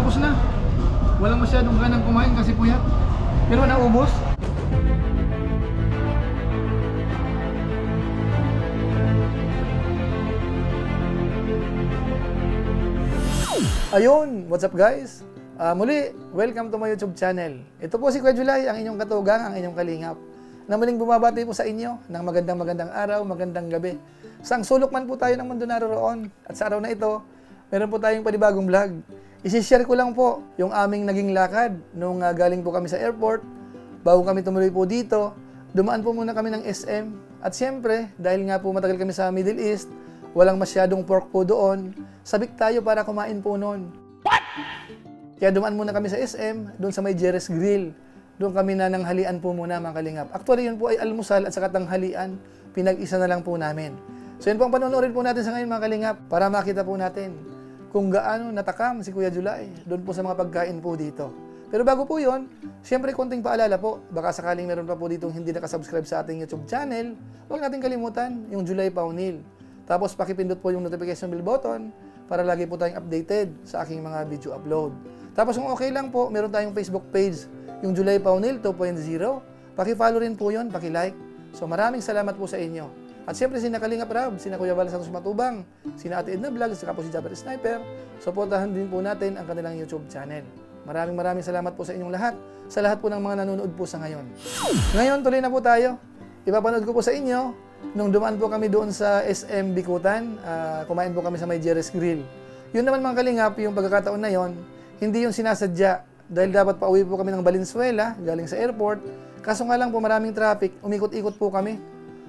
tapos na. Walang masyadong ganang kumain kasi puyat. Pero naubos. Ayun, what's up guys? Muli, welcome to my YouTube channel. Ito po si Kuya Julay, ang inyong katugang, ang inyong kalingap. Na muling bumabati po sa inyo ng magandang araw, magandang gabi. Sang sulok man po tayo ng mundo naroroon. At sa araw na ito, meron po tayong panibagong vlog. Isishare ko lang po yung aming naging lakad nung galing po kami sa airport. Bago kami tumuloy po dito, dumaan po muna kami ng SM. At siyempre, dahil nga po matagal kami sa Middle East, walang masyadong pork po doon, sabik tayo para kumain po noon. What? Kaya dumaan muna kami sa SM, doon sa may Jerez Grill. Doon kami na nanghalian po muna mga kalingap. Actually, yun po ay almusal at saka tanghalian. Pinag-isa na lang po namin. So yun po ang panonoodin po natin sa ngayon mga kalingap para makita po natin kung gaano natakam si Kuya Julay doon po sa mga pagkain po dito. Pero bago po yun, siyempre konting paalala po, baka sakaling meron pa po ditong hindi nakasubscribe sa ating YouTube channel, huwag natin kalimutan yung Julay Paunil. Tapos pakipindot po yung notification bell button para lagi po tayong updated sa aking mga video upload. Tapos kung okay lang po, meron tayong Facebook page, yung Julay Paunil 2.0. Paki-follow rin po yun, paki-like. So maraming salamat po sa inyo. At siyempre sina Kalingap Rab, sina Kuya Val Santos Matubang, sina Ate Edna Vlog, saka po si Japper Sniper. Suportahan din po natin ang kanilang YouTube channel. Maraming salamat po sa inyong lahat, sa lahat po ng mga nanonood po sa ngayon. Ngayon, tuloy na po tayo. Ipapanood ko po sa inyo, nung dumaan po kami doon sa SM Bikutan, kumain po kami sa may Jerez Grill. Yun naman mga Kalingap, yung pagkakataon na yon, hindi yung sinasadya. Dahil dapat pauwi po kami ng Valenzuela, galing sa airport. Kaso nga lang po maraming traffic, umikot-ikot po kami.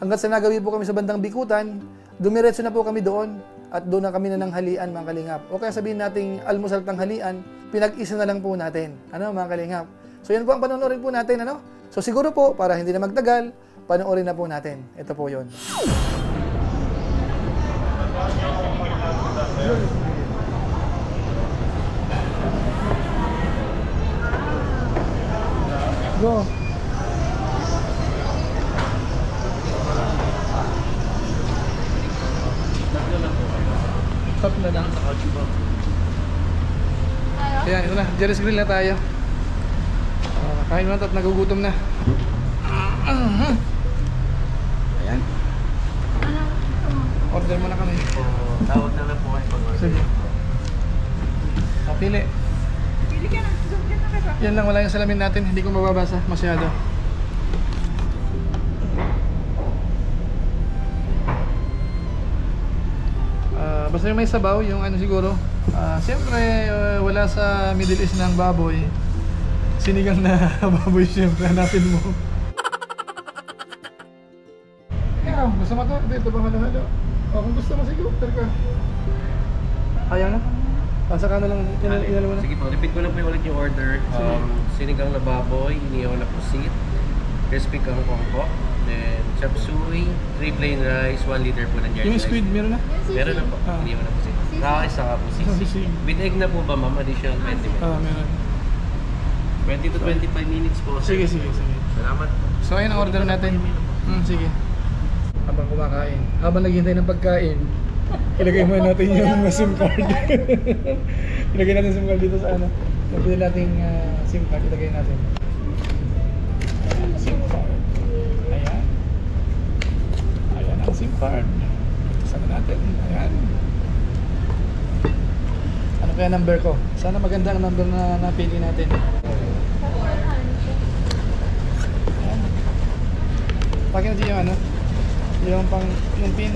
Hanggat sa nagawi po kami sa bandang Bikutan, dumiretso na po kami doon at doon na kami na nanghalian mga Kalingap. O kaya sabihin nating almusal tanghalian, pinag-isa na lang po natin. Ano mga Kalingap? So yan po ang panonoorin po natin. Ano? So siguro po, para hindi na magtagal, panoorin na po natin. Ito po yun. Go! Tatlo lang. Ayan, ito na. Jerez Grill na tayo. Kain mo na at nagugutom na. Ayan. Order mo na kami. Tawag na lang po kayo pag-order. Sige. Pili. Pili ka na. Zoom ka na kayo. Yan lang, wala yung salamin natin. Hindi ko mababasa masyado. Basta yung may sabaw, yung ano siguro. Siyempre, wala sa Middle East ng baboy. Sinigang na baboy, siyempre, hanapin mo. Ikaw, gusto mo to? Ito bang halo-halo? O, kung gusto mo, sige, order ka. Ayaw na? Pasaka na lang, inalo mo na. Sige po, repeat ko lang po ulit yung order. Sinigang na baboy, inihaw na pusit, crispy kangkong po, then chop suey, 3 plain rice, 1 liter po ng Yung squid, meron na? Meron na po, inihaw na pusit. Rice, saka pusit. With egg na po ba ma'am? Additional 20 minutes? Meron. 20 to 25 minutes po. Sige. Salamat po. So ayun ang order natin. Sige. Habang kumakain, habang naghihintay ng pagkain, ilagay muna natin yung SIM card. Ilagay natin SIM card dito sa ano. Napili nating SIM card, ilagay natin. Ayan, SIM card. Ayan. Ayan ang SIM card. Sana natin. Ayan. Ano kaya number ko? Sana maganda ang number na napili natin. Ayan. Pakin natin yung ano. Yung pang, yung pin.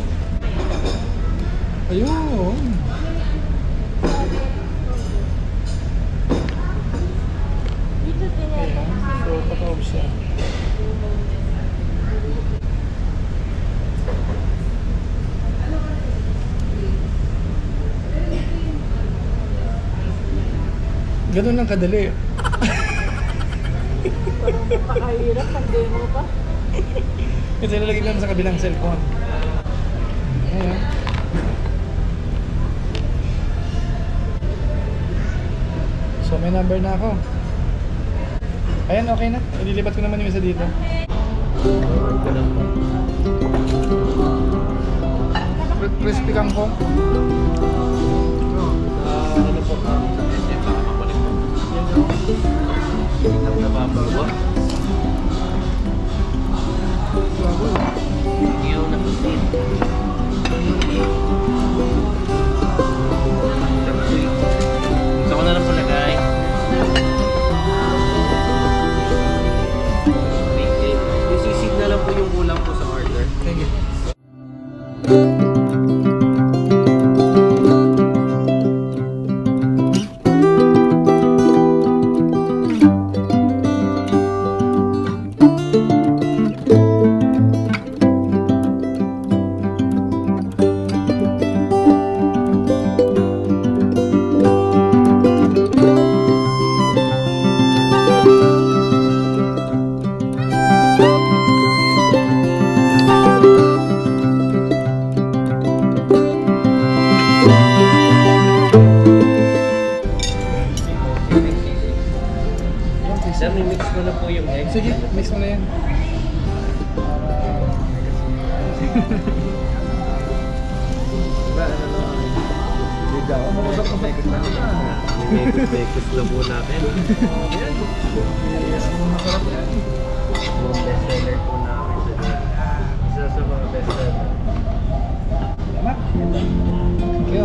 Ayun. Ayan. So, paka-off siya. Ganun lang kadali. Parang napakahirap pag demo pa. Kasi lalagay lang sa kabilang cellphone. Ayan. So may number na ako. Ayan, okay na. Ililipat ko naman yung isa dito. Crispy kangkong. Ano po? Sinigang na baboy. Inihaw na pusit. Gusto ko na lang palagay. Yung sisig na lang po yung kulang po sa order. Thank you. Sir, mix ko na po yung egg. Sige, mix mo na yan. Mekos na po natin. Yung best seller po namin sa dito. Isa sa mga best seller. Salamat. Thank you.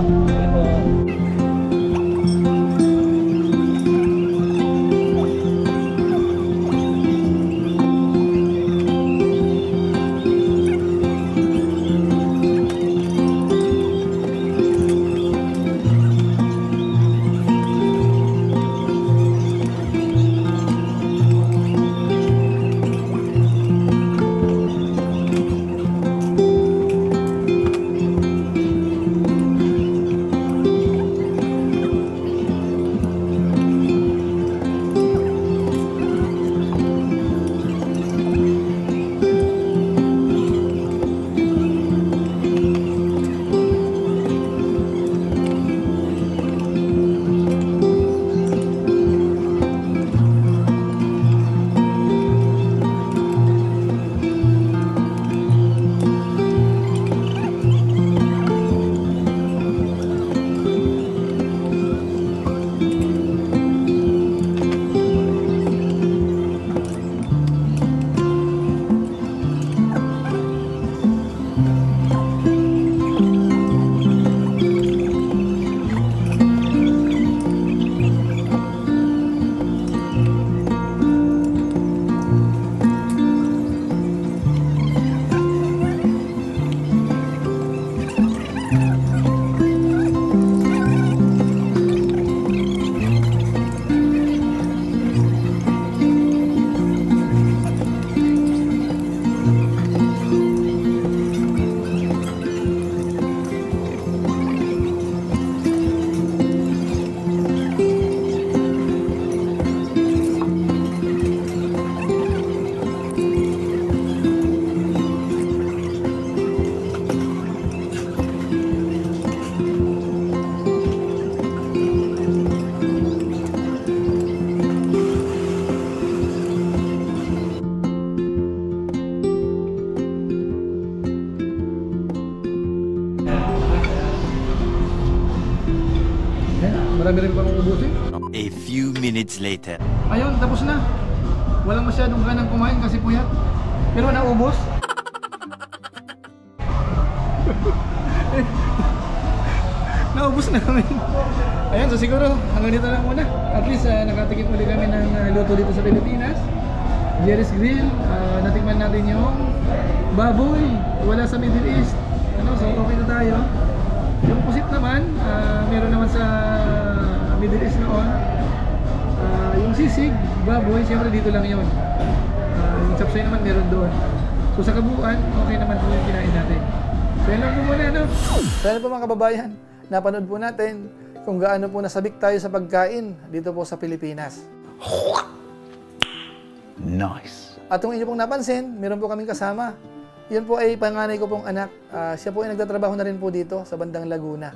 Marami rin pa kong ubusin. A few minutes later. Ayun, tapos na. Walang masyadong ganang kumain kasi puyat. Pero naubos. Naubos na kami. Ayun, so siguro hanggang dito lang muna. At least nakatikim ulit kami ng luto dito sa Pilipinas. Jerry's Grill. Natikman natin yung baboy. Wala sa Middle East. So okay na tayo. Yung pusit naman, meron naman sa Middle East noon. Yung sisig, baboy, siyempre dito lang yun. Yung chapsay naman meron doon. So sa kabuuan, okay naman po yung kinain natin. So yun lang po muna, no? So yun po mga kababayan, napanood po natin kung gaano po nasabik tayo sa pagkain dito po sa Pilipinas. Nice. At kung inyo pong napansin, meron po kaming kasama. Yun po ay panganay ko pong anak. Siya po ay nagtatrabaho na rin po dito sa bandang Laguna.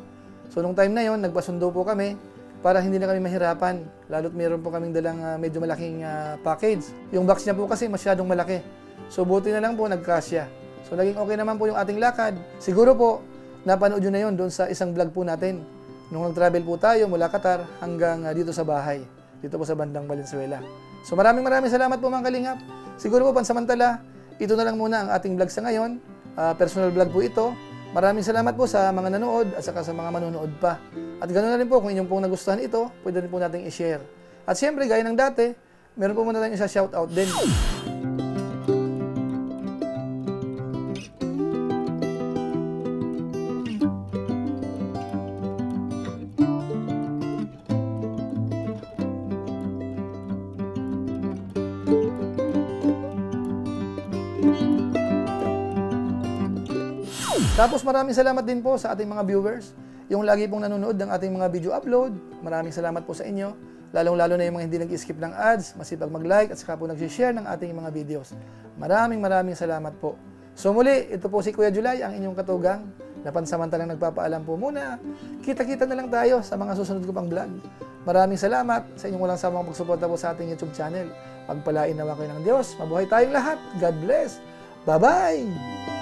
So nung time na yon, nagpasundo po kami para hindi na kami mahirapan. Lalo't meron po kaming dalang medyo malaking package. Yung box niya po kasi masyadong malaki. So buti na lang po nagkasya. So naging okay naman po yung ating lakad. Siguro po, napanood nyo na yun doon sa isang vlog po natin. Nung nag-travel po tayo mula Qatar hanggang dito sa bahay. dito po sa bandang Valenzuela. So maraming salamat po mga kalingap. Siguro po pansamantala, ito na lang muna ang ating vlog sa ngayon. Personal vlog po ito. Maraming salamat po sa mga nanood at saka sa mga manonood pa. At ganoon na rin po, kung inyong pong nagustuhan ito, pwede rin po natin i-share. At siyempre, gaya ng dati, meron po muna tayong isa shoutout din. Tapos maraming salamat din po sa ating mga viewers, yung lagi pong nanonood ng ating mga video upload. Maraming salamat po sa inyo, lalong-lalo na yung mga hindi nag-skip ng ads, masipag mag-like at saka po nag-share ng ating mga videos. Maraming salamat po. So muli, ito po si Kuya Julay, ang inyong katugang, na pansamantalang nagpapaalam po muna. Kita-kita na lang tayo sa mga susunod ko pang vlog. Maraming salamat sa inyong walang samang pagsuporta po sa ating YouTube channel. Pagpalain nawa kayo ng Diyos, mabuhay tayong lahat. God bless. Bye-bye!